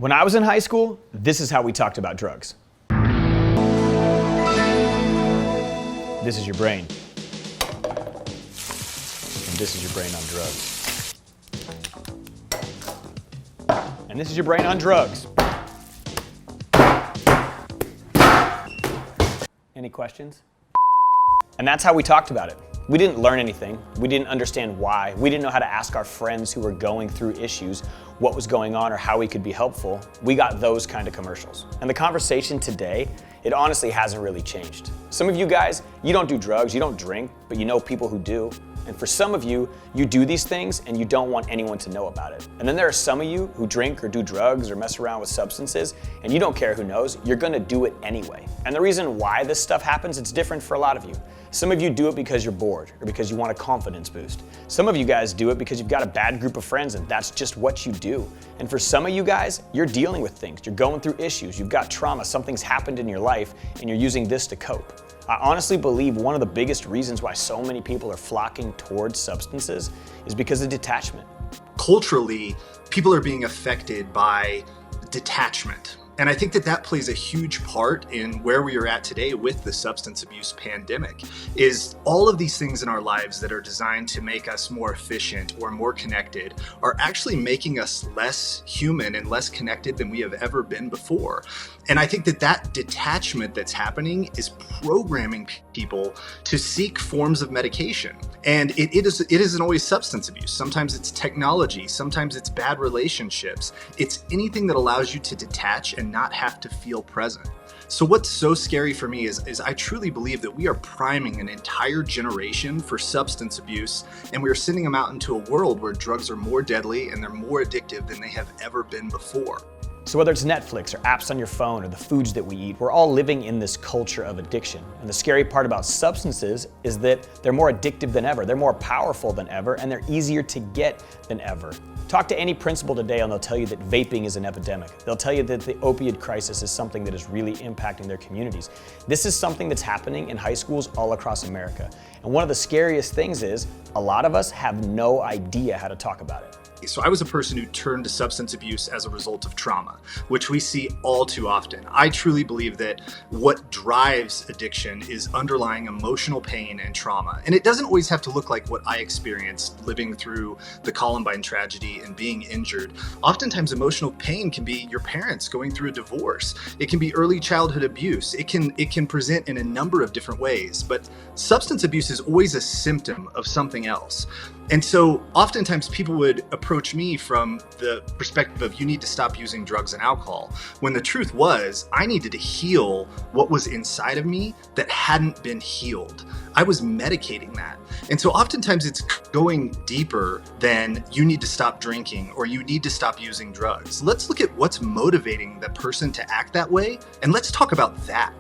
When I was in high school, this is how we talked about drugs. This is your brain. And this is your brain on drugs. And this is your brain on drugs. Any questions? And that's how we talked about it. We didn't learn anything. We didn't understand why. We didn't know how to ask our friends who were going through issues what was going on or how we could be helpful. We got those kind of commercials. And the conversation today, it honestly hasn't really changed. Some of you guys, you don't do drugs, you don't drink, but you know people who do. And for some of you, you do these things and you don't want anyone to know about it. And then there are some of you who drink or do drugs or mess around with substances and you don't care who knows, you're gonna do it anyway. And the reason why this stuff happens, it's different for a lot of you. Some of you do it because you're bored or because you want a confidence boost. Some of you guys do it because you've got a bad group of friends and that's just what you do. And for some of you guys, you're dealing with things, you're going through issues, you've got trauma, something's happened in your life and you're using this to cope. I honestly believe one of the biggest reasons why so many people are flocking towards substances is because of detachment. Culturally, people are being affected by detachment. And I think that that plays a huge part in where we are at today with the substance abuse pandemic, is all of these things in our lives that are designed to make us more efficient or more connected are actually making us less human and less connected than we have ever been before. And I think that that detachment that's happening is programming people to seek forms of medication. And it isn't always substance abuse. Sometimes it's technology. Sometimes it's bad relationships. It's anything that allows you to detach and not have to feel present. So what's so scary for me is I truly believe that we are priming an entire generation for substance abuse, and we are sending them out into a world where drugs are more deadly and they're more addictive than they have ever been before. So whether it's Netflix or apps on your phone or the foods that we eat, we're all living in this culture of addiction. And the scary part about substances is that they're more addictive than ever, they're more powerful than ever, and they're easier to get than ever. Talk to any principal today and they'll tell you that vaping is an epidemic. They'll tell you that the opioid crisis is something that is really impacting their communities. This is something that's happening in high schools all across America. And one of the scariest things is a lot of us have no idea how to talk about it. So I was a person who turned to substance abuse as a result of trauma, which we see all too often. I truly believe that what drives addiction is underlying emotional pain and trauma. And it doesn't always have to look like what I experienced living through the Columbine tragedy and being injured. Oftentimes emotional pain can be your parents going through a divorce. It can be early childhood abuse. It can present in a number of different ways, but substance abuse is always a symptom of something else. And so oftentimes people would approach me from the perspective of you need to stop using drugs and alcohol, when the truth was I needed to heal what was inside of me that hadn't been healed. I was medicating that. And so oftentimes it's going deeper than you need to stop drinking or you need to stop using drugs. Let's look at what's motivating the person to act that way, and let's talk about that.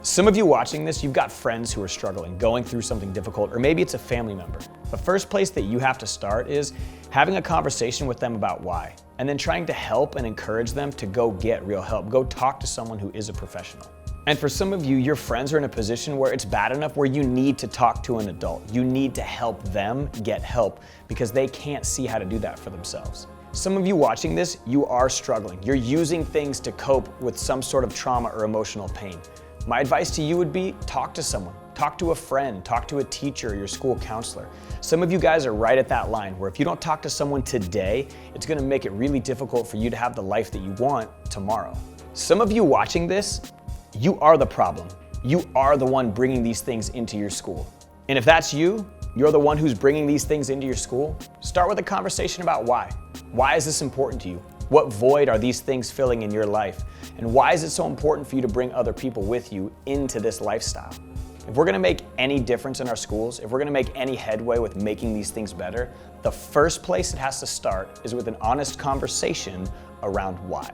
Some of you watching this, you've got friends who are struggling, going through something difficult, or maybe it's a family member. The first place that you have to start is having a conversation with them about why, and then trying to help and encourage them to go get real help. Go talk to someone who is a professional. And for some of you, your friends are in a position where it's bad enough where you need to talk to an adult. You need to help them get help because they can't see how to do that for themselves. Some of you watching this, you are struggling. You're using things to cope with some sort of trauma or emotional pain. My advice to you would be talk to someone, talk to a friend, talk to a teacher or your school counselor. Some of you guys are right at that line where if you don't talk to someone today, it's gonna make it really difficult for you to have the life that you want tomorrow. Some of you watching this, you are the problem. You are the one bringing these things into your school. And if that's you, you're the one who's bringing these things into your school, start with a conversation about why. Why is this important to you? What void are these things filling in your life? And why is it so important for you to bring other people with you into this lifestyle? If we're gonna make any difference in our schools, if we're gonna make any headway with making these things better, the first place it has to start is with an honest conversation around why.